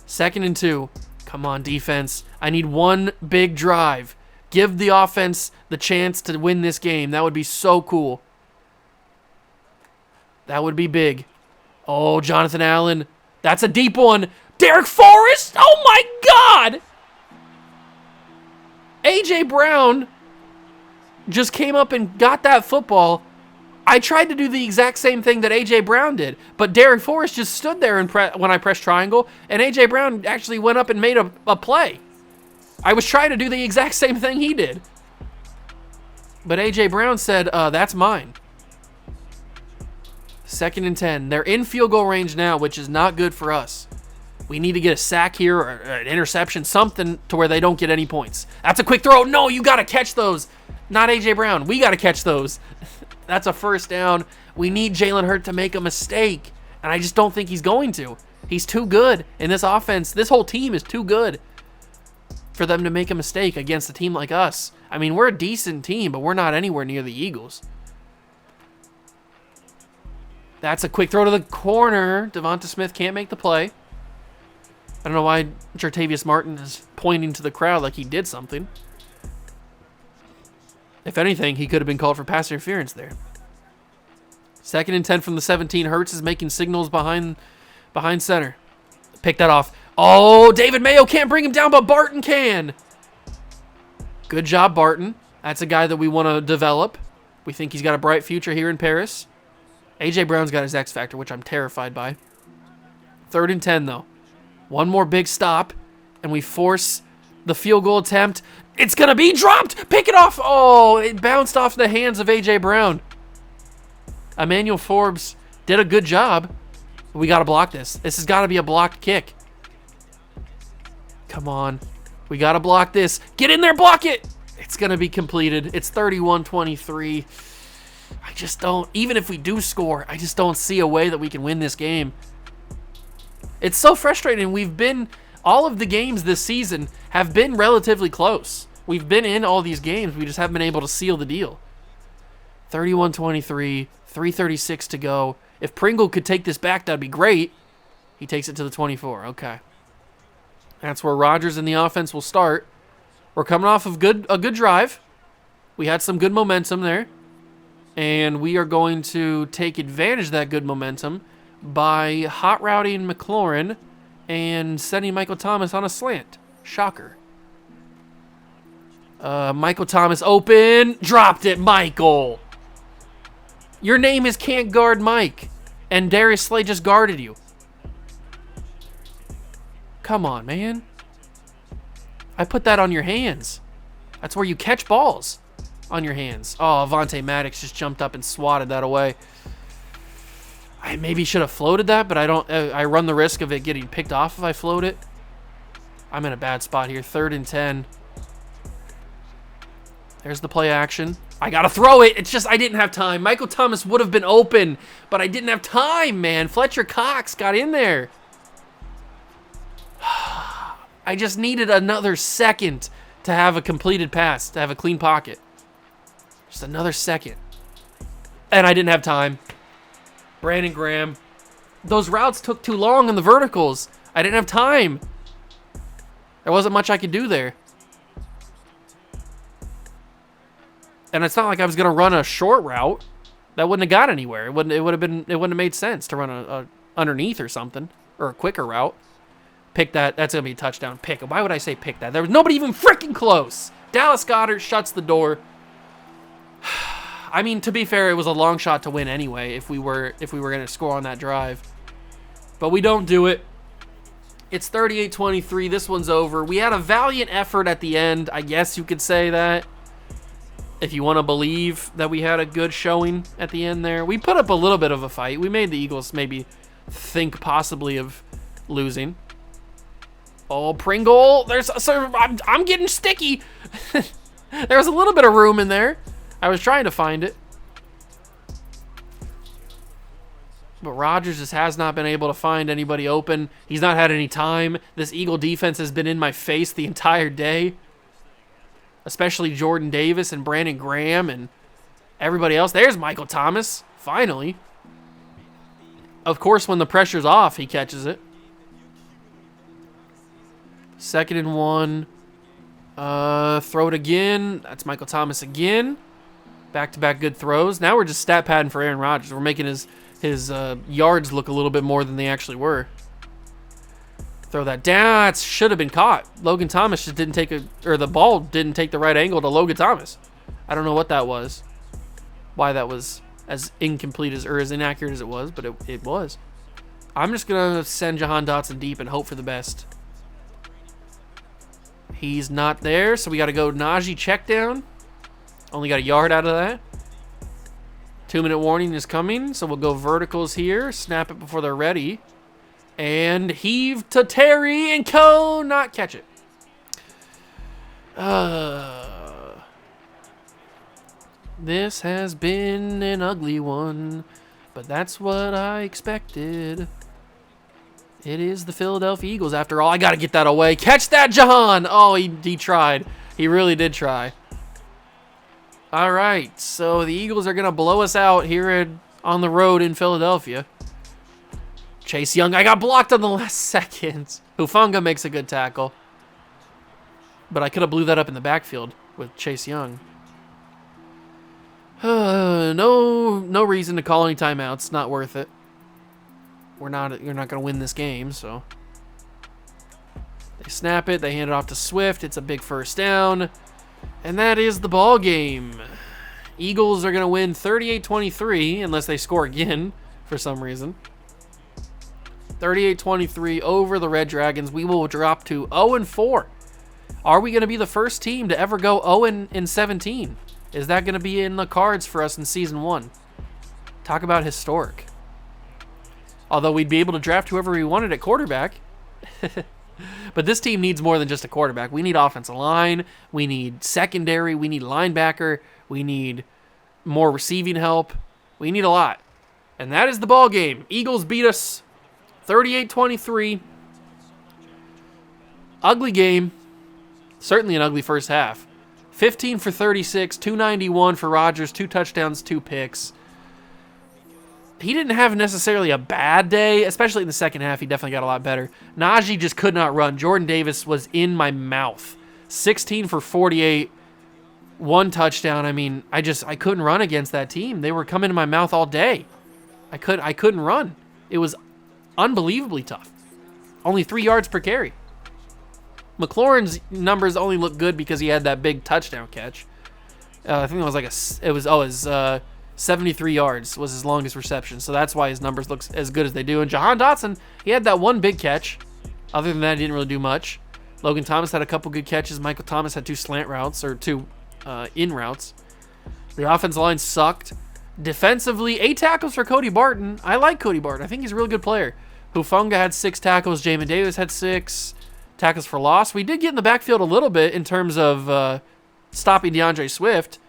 2nd and 2. Come on, defense. I need one big drive. Give the offense the chance to win this game. That would be so cool. That would be big. Oh, Jonathan Allen. That's a deep one. Derek Forrest. Oh, my God. A.J. Brown just came up and got that football. I tried to do the exact same thing that A.J. Brown did, but Derek Forrest just stood there and when I pressed triangle, and A.J. Brown actually went up and made a play. I was trying to do the exact same thing he did. But A.J. Brown said, that's mine. 2nd and 10. They're in field goal range now, which is not good for us. We need to get a sack here or an interception, something to where they don't get any points. That's a quick throw. No, you got to catch those. Not A.J. Brown. We got to catch those. That's a first down. We need Jalen Hurts to make a mistake, and I just don't think he's going to. He's too good in this offense. This whole team is too good for them to make a mistake against a team like us. I mean, we're a decent team, but we're not anywhere near the Eagles. That's a quick throw to the corner. Devonta Smith can't make the play. I don't know why Jartavius Martin is pointing to the crowd like he did something. If anything, he could have been called for pass interference there. 2nd and 10 from the 17. Hurts is making signals behind center. Pick that off. Oh, David Mayo can't bring him down, but Barton can. Good job, Barton. That's a guy that we want to develop. We think he's got a bright future here in Paris. A.J. Brown's got his X factor, which I'm terrified by. 3rd and 10, though. One more big stop, and we force the field goal attempt. It's going to be dropped. Pick it off. Oh, it bounced off the hands of A.J. Brown. Emmanuel Forbes did a good job. We got to block this. This has got to be a blocked kick. Come on. We got to block this. Get in there, block it. It's going to be completed. It's 31-23. I just don't, even if we do score, I just don't see a way that we can win this game. It's so frustrating. All of the games this season have been relatively close. We've been in all these games. We just haven't been able to seal the deal. 31-23, 3:36 to go. If Pringle could take this back, that'd be great. He takes it to the 24. Okay. That's where Rodgers and the offense will start. We're coming off of a good drive. We had some good momentum there. And we are going to take advantage of that good momentum by hot routing McLaurin and sending Michael Thomas on a slant. Shocker. Michael Thomas open. Dropped it, Michael. Your name is Can't Guard Mike. And Darius Slay just guarded you. Come on, man. I put that on your hands. That's where you catch balls. On your hands. Oh, Avonte Maddox just jumped up and swatted that away. I maybe should have floated that, but I don't. I run the risk of it getting picked off if I float it. I'm in a bad spot here. 3rd and 10. There's the play action. I gotta throw it. It's just I didn't have time. Michael Thomas would have been open, but I didn't have time, man. Fletcher Cox got in there. I just needed another second to have a completed pass, to have a clean pocket. Just another second. And I didn't have time. Brandon Graham. Those routes took too long on the verticals. I didn't have time. There wasn't much I could do there. And it's not like I was going to run a short route. That wouldn't have got anywhere. It wouldn't have made sense to run a underneath or something. Or a quicker route. Pick that. That's going to be a touchdown. Pick. Why would I say pick that? There was nobody even freaking close. Dallas Goedert shuts the door. I mean, to be fair, it was a long shot to win anyway if we were going to score on that drive. But we don't do it. It's 38-23. This one's over. We had a valiant effort at the end. I guess you could say that. If you want to believe that we had a good showing at the end there. We put up a little bit of a fight. We made the Eagles maybe think possibly of losing. Oh, Pringle. I'm getting sticky. There was a little bit of room in there. I was trying to find it. But Rodgers just has not been able to find anybody open. He's not had any time. This Eagle defense has been in my face the entire day. Especially Jordan Davis and Brandon Graham and everybody else. There's Michael Thomas, finally. Of course, when the pressure's off, he catches it. 2nd and 1. Throw it again. That's Michael Thomas again. Back-to-back good throws. Now we're just stat padding for Aaron Rodgers. We're making his yards look a little bit more than they actually were. Throw that down. It should have been caught. Logan Thomas just didn't take the ball didn't take the right angle to Logan Thomas. I don't know what that was. Why that was as incomplete or as inaccurate as it was, but it was. I'm just going to send Jahan Dotson deep and hope for the best. He's not there, so we got to go Najee check down. Only got a yard out of that. 2-minute warning is coming, so we'll go verticals here. Snap it before they're ready. And heave to Terry and not catch it. This has been an ugly one, but that's what I expected. It is the Philadelphia Eagles after all. I got to get that away. Catch that, Jahan! Oh, he tried. He really did try. All right, so the Eagles are going to blow us out here on the road in Philadelphia. Chase Young, I got blocked on the last second. Hufanga makes a good tackle. But I could have blew that up in the backfield with Chase Young. No reason to call any timeouts. Not worth it. You're not going to win this game, so. They snap it. They hand it off to Swift. It's a big first down. And that is the ball game. Eagles are going to win 38-23 unless they score again for some reason. 38-23 over the Red Dragons. We will drop to 0-4. Are we going to be the first team to ever go 0-17? Is that going to be in the cards for us in Season 1? Talk about historic. Although we'd be able to draft whoever we wanted at quarterback. But this team needs more than just a quarterback. We need offensive line. We need secondary. We need linebacker. We need more receiving help. We need a lot. And that is the ball game. Eagles beat us 38-23. Ugly game. Certainly an ugly first half. 15 for 36, 291 for Rodgers, 2 touchdowns, 2 picks. He didn't have necessarily a bad day, especially in the second half. He definitely got a lot better. Najee just could not run. Jordan Davis was in my mouth. 16 for 48, 1 touchdown. I mean, I couldn't run against that team. They were coming in my mouth all day. I couldn't run. It was unbelievably tough. Only 3 yards per carry. McLaurin's numbers only look good because he had that big touchdown catch. I think it was 73 yards was his longest reception. So that's why his numbers look as good as they do. And Jahan Dotson, he had that 1 big catch. Other than that, he didn't really do much. Logan Thomas had a couple good catches. Michael Thomas had 2 slant routes or 2 in routes. The offensive line sucked. Defensively, 8 tackles for Cody Barton. I like Cody Barton. I think he's a really good player. Hufanga had 6 tackles. Jamin Davis had 6 tackles for loss. We did get in the backfield a little bit in terms of stopping DeAndre Swift.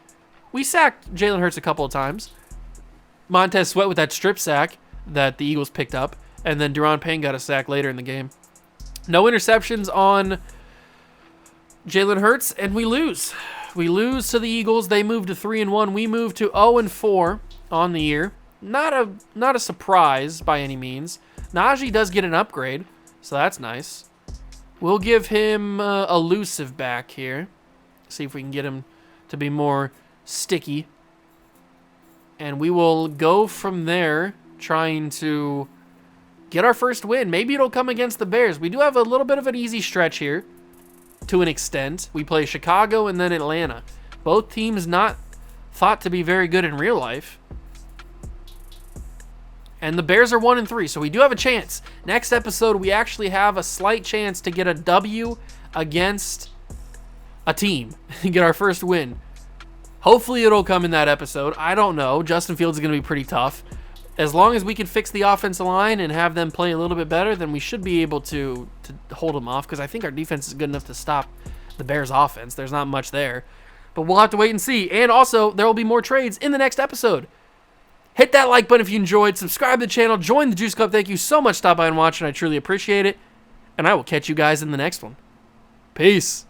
We sacked Jalen Hurts a couple of times. Montez Sweat with that strip sack that the Eagles picked up. And then Deron Payne got a sack later in the game. No interceptions on Jalen Hurts, and we lose. We lose to the Eagles. They move to 3-1. We move to 0-4 on the year. Not a surprise by any means. Najee does get an upgrade, so that's nice. We'll give him elusive back here. See if we can get him to be more sticky. And we will go from there trying to get our first win. Maybe it'll come against the Bears. We do have a little bit of an easy stretch here to an extent. We play Chicago and then Atlanta. Both teams not thought to be very good in real life. And the Bears are 1-3, so we do have a chance. Next episode, we actually have a slight chance to get a W against a team and get our first win. Hopefully it'll come in that episode. I don't know. Justin Fields is going to be pretty tough. As long as we can fix the offensive line and have them play a little bit better, then we should be able to hold them off, because I think our defense is good enough to stop the Bears' offense. There's not much there. But we'll have to wait and see. And also, there will be more trades in the next episode. Hit that like button if you enjoyed. Subscribe to the channel. Join the Juice Club. Thank you so much for stopping by and watching. I truly appreciate it. And I will catch you guys in the next one. Peace.